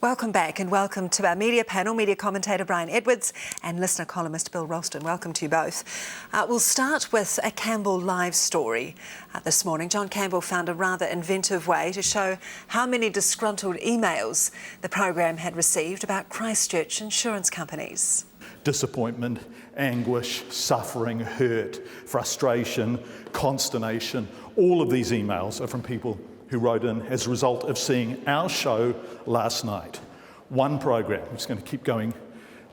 Welcome back and welcome to our media panel, media commentator Brian Edwards and listener columnist Bill Ralston. Welcome to you both. We'll start with a Campbell live story this morning. John Campbell found a rather inventive way to show how many disgruntled emails the program had received about Christchurch insurance companies. Disappointment, anguish, suffering, hurt, frustration, consternation. All of these emails are from people who wrote in as a result of seeing our show last night. One program. I'm just going to keep going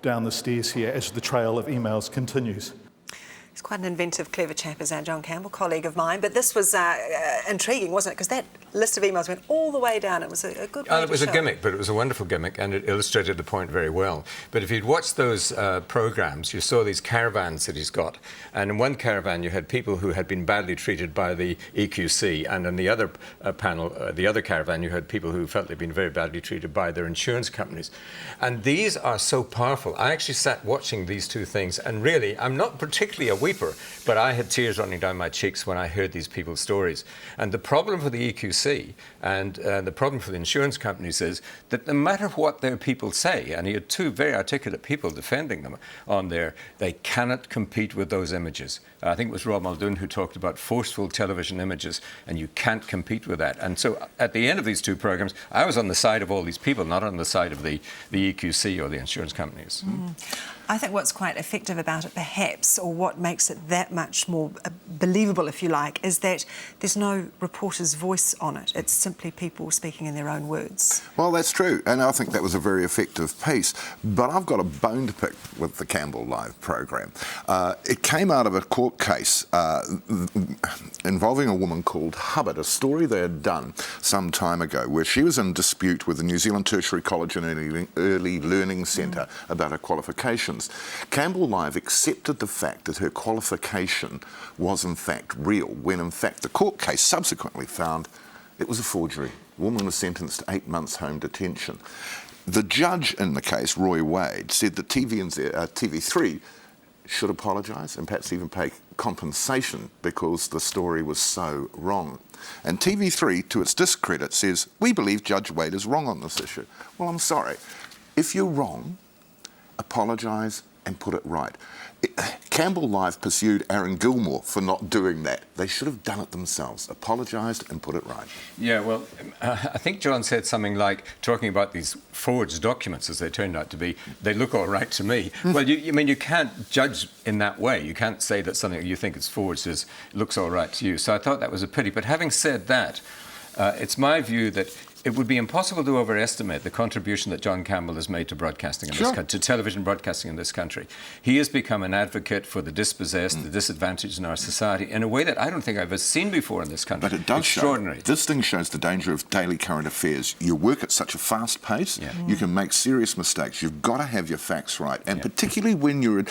down the stairs here as the trail of emails continues. He's quite an inventive, clever chap, is that John Campbell, colleague of mine. But this was intriguing, wasn't it? Because that list of emails went all the way down. It was a good way It was a gimmick, but it was a wonderful gimmick, and it illustrated the point very well. But if you'd watched those programmes, you saw these caravans that he's got. And in one caravan, you had people who had been badly treated by the EQC. And in the other panel, the other caravan, you had people who felt they'd been very badly treated by their insurance companies. And these are so powerful. I actually sat watching these two things, and really, I'm not particularly a weeper, but I had tears running down my cheeks when I heard these people's stories. And the problem for the EQC and the problem for the insurance companies is that no matter what their people say, and he had two very articulate people defending them on there, they cannot compete with those images. I think it was Rob Muldoon who talked about forceful television images, and you can't compete with that. And so at the end of these two programs, I was on the side of all these people, not on the side of the EQC or the insurance companies. I think what's quite effective about it, perhaps, or what makes it that much more believable, if you like, is that there's no reporter's voice on it. It's simply people speaking in their own words. Well, that's true, and I think that was a very effective piece. But I've got a bone to pick with the Campbell Live program. It came out of a court case involving a woman called Hubbard, a story they had done some time ago, where she was in dispute with the New Zealand Tertiary College and Early Learning Centre about her qualifications. Campbell Live accepted the fact that her qualification was in fact real, when in fact the court case subsequently found it was a forgery. The woman was sentenced to 8 months home detention. The judge in the case, Roy Wade, said that TV3 should apologise and perhaps even pay compensation because the story was so wrong. And TV3, to its discredit, says, "We believe Judge Wade is wrong on this issue." Well, I'm sorry. If you're wrong, apologise and put it right. Campbell Live pursued Aaron Gilmore for not doing that. They should have done it themselves, apologised and put it right. Yeah, well, I think John said something like, talking about these forged documents as they turned out to be, they look all right to me. Well, you can't judge in that way. You can't say that something you think is forged looks all right to you. So I thought that was a pity. But having said that, it's my view that it would be impossible to overestimate the contribution that John Campbell has made to broadcasting in this country, to television broadcasting in this country. He has become an advocate for the dispossessed, the disadvantaged in our society in a way that I don't think I've ever seen before in this country. But it does extraordinary. Show. This thing shows the danger of daily current affairs. You work at such a fast pace, you can make serious mistakes. You've got to have your facts right. And particularly when you're,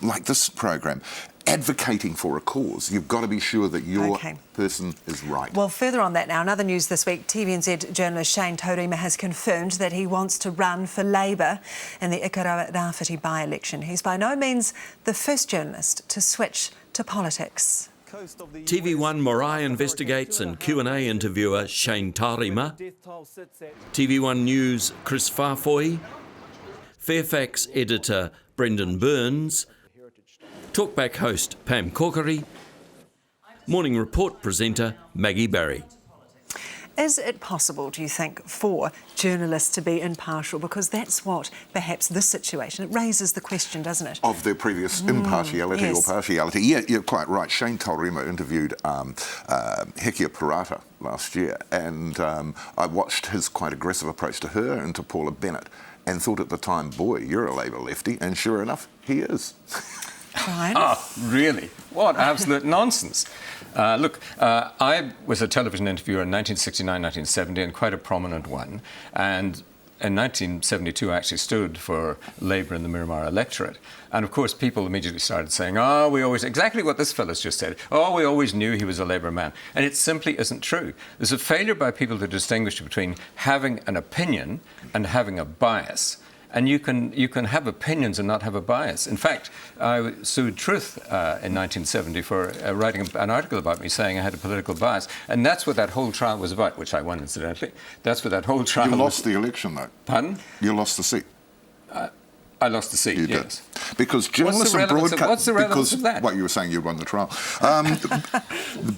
like this program, advocating for a cause, you've got to be sure that your person is right. Well, further on that now, another news this week, TVNZ journalist Shane Taurima has confirmed that he wants to run for Labour in the Ikaroa Rāwhiti by-election. He's by no means the first journalist to switch to politics. TV1 Marae investigates and Q&A interviewer Shane Taurima, TV1 News Chris Farfoy, Fairfax editor Brendan Burns, Talkback host Pam Kokari, Morning Report presenter Maggie Barry. Is it possible, do you think, for journalists to be impartial? Because that's what, perhaps, this situation, it raises the question, doesn't it? Of their previous impartiality or partiality. Yeah, you're quite right. Shane Taurima interviewed Hekia Parata last year, and I watched his quite aggressive approach to her and to Paula Bennett, and thought at the time, boy, you're a Labour lefty, and sure enough, he is. Brian? Oh, really? What absolute nonsense. Look, I was a television interviewer in 1969, 1970, and quite a prominent one. And in 1972, I actually stood for Labour in the Miramar electorate. And of course, people immediately started saying, exactly what this fellow's just said. Oh, we always knew he was a Labour man. And it simply isn't true. There's a failure by people to distinguish between having an opinion and having a bias. And you can have opinions and not have a bias. In fact, I sued Truth in 1970 for writing an article about me saying I had a political bias. And that's what that whole trial was about, which I won, incidentally. That's what that whole trial You lost the election, though. Pardon? You lost the seat. I lost the seat, You yes. did. Because journalists and broadcasters... What's the relevance of that? Well, you were saying you won the trial.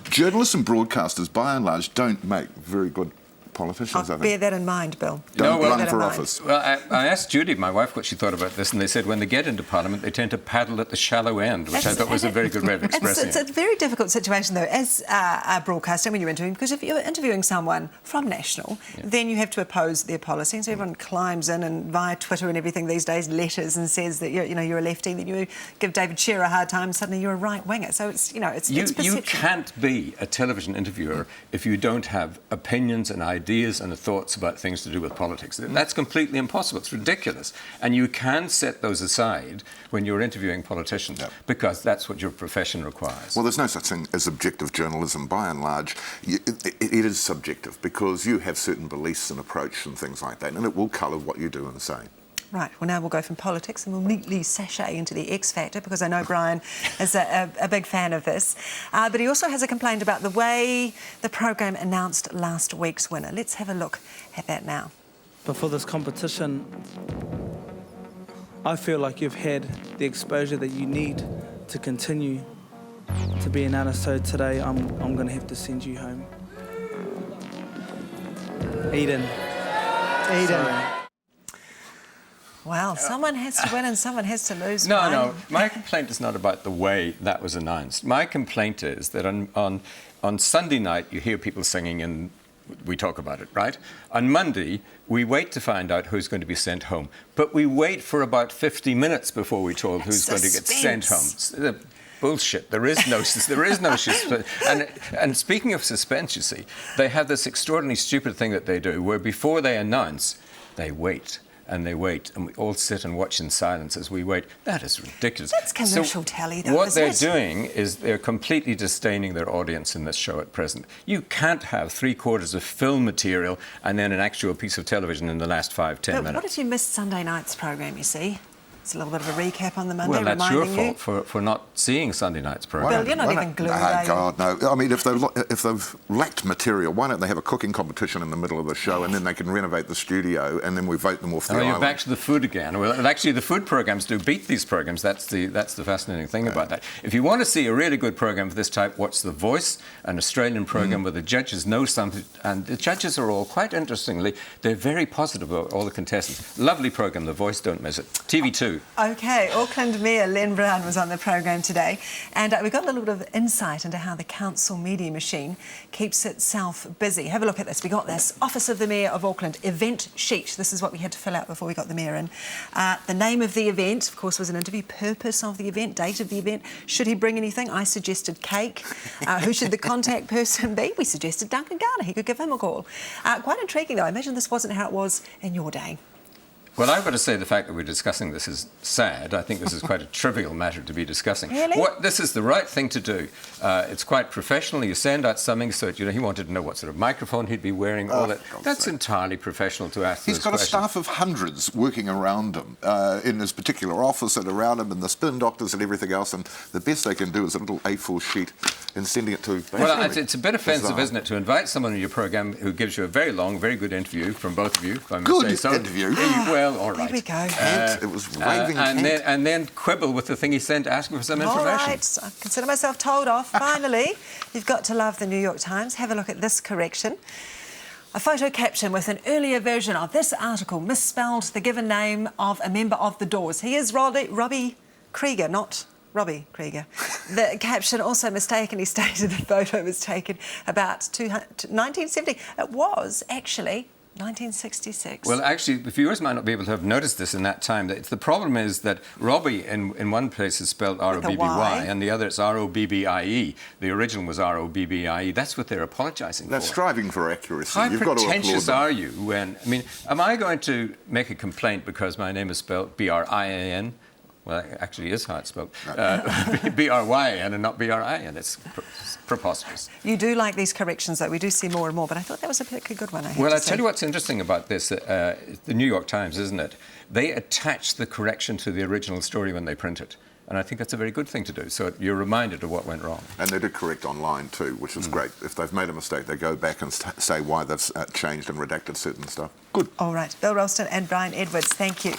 Journalists and broadcasters, by and large, don't make very good politicians, I I'll think. bear that in mind, Bill. Don't Bear run that for in mind. office. Well, I asked Judy, my wife, what she thought about this, and they said when they get into Parliament, they tend to paddle at the shallow end, which I thought was a very good way of expressing It's a very difficult situation, though, as a broadcaster when you're interviewing, because if you're interviewing someone from National, then you have to oppose their policy, and so everyone climbs in and via Twitter and everything these days, letters and says that you're a lefty, then you give David Shearer a hard time, suddenly you're a right-winger. So it's perception. You can't be a television interviewer if you don't have opinions and ideas and thoughts about things to do with politics. That's completely impossible. It's ridiculous. And you can set those aside when you're interviewing politicians because that's what your profession requires. Well, there's no such thing as objective journalism. By and large, it is subjective because you have certain beliefs and approach and things like that, and it will colour what you do and say. Right, well now we'll go from politics and we'll neatly sashay into the X Factor because I know Brian is a big fan of this. But he also has a complaint about the way the program announced last week's winner. Let's have a look at that now. But for this competition, I feel like you've had the exposure that you need to continue to be an artist. So today I'm going to have to send you home. Eden. Sorry. Well, someone has to win and someone has to lose. No, Brian. no. My complaint is not about the way that was announced. My complaint is that on Sunday night you hear people singing and we talk about it, right? On Monday, we wait to find out who's going to be sent home. But we wait for about 50 minutes before we're told who's going to get sent home. Bullshit. There is no suspense. And speaking of suspense, you see, they have this extraordinarily stupid thing that they do where before they announce, they wait. And they wait, and we all sit and watch in silence as we wait. That is ridiculous. That's commercial telly, though, what isn't they're it? doing is they're completely disdaining their audience in this show at present. You can't have 3/4 of film material and then an actual piece of television in the last 5-10 But minutes. what if you missed Sunday night's program, you see? It's a little bit of a recap on the Monday, Well, that's your reminding fault for not seeing Sunday night's program. Bill, you're not even glued, are you? God, no. I mean, if they've lacked material, why don't they have a cooking competition in the middle of the show and then they can renovate the studio and then we vote them off the island? You're back to the food again. Well, actually, the food programs do beat these programs. That's the fascinating thing about that. If you want to see a really good program of this type, watch The Voice, an Australian program where the judges know something, and the judges are all, quite interestingly, they're very positive about all the contestants. Lovely program, The Voice, don't miss it. TV2. OK, Auckland Mayor Len Brown was on the program today, and we got a little bit of insight into how the council media machine keeps itself busy. Have a look at this. We got this Office of the Mayor of Auckland event sheet. This is what we had to fill out before we got the mayor in. The name of the event, of course, was an interview. Purpose of the event, date of the event. Should he bring anything? I suggested cake. Who should the contact person be? We suggested Duncan Garner. He could give him a call. Quite intriguing, though. I imagine this wasn't how it was in your day. Well, I've got to say the fact that we're discussing this is sad. I think this is quite a trivial matter to be discussing. Really? This is the right thing to do. It's quite professional. You send out something so that, he wanted to know what sort of microphone he'd be wearing, all that. That's entirely professional to ask He's those got questions. a staff of hundreds working around him in his particular office and around him and the spin doctors and everything else, and the best they can do is a little A4 sheet and sending it to... Well, it's a bit offensive, isn't it, to invite someone on your programme who gives you a very long, very good interview from both of you, if I may say so. Interview. Well, all right. Here we go. It was raving and then quibble with the thing he sent asking for some information. All right, I consider myself told off. Finally, you've got to love the New York Times. Have a look at this correction. A photo caption with an earlier version of this article misspelled the given name of a member of the Doors. He is Robbie Krieger, not Robbie Krieger. The caption also mistakenly stated the photo was taken about 1970. It was actually 1966. Well, actually, the viewers might not be able to have noticed this in that time. The problem is that Robbie in one place is spelled R-O-B-B-Y and the other it's R-O-B-B-I-E. The original was R-O-B-B-I-E. That's what they're apologising for. They're striving for accuracy. How You've got to pretentious applaud are you when... I mean, am I going to make a complaint because my name is spelled B-R-I-A-N? Well, it actually is how it's spelled. B-R-Y-N and not B-R-I-N, and it's preposterous. You do like these corrections, though. We do see more and more, but I thought that was a particularly good one. Well, I'll tell you what's interesting about this. The New York Times, isn't it? They attach the correction to the original story when they print it. And I think that's a very good thing to do. So you're reminded of what went wrong. And they did correct online too, which is great. If they've made a mistake, they go back and say why they've changed and redacted certain stuff. Good. All right. Bill Ralston and Brian Edwards, thank you.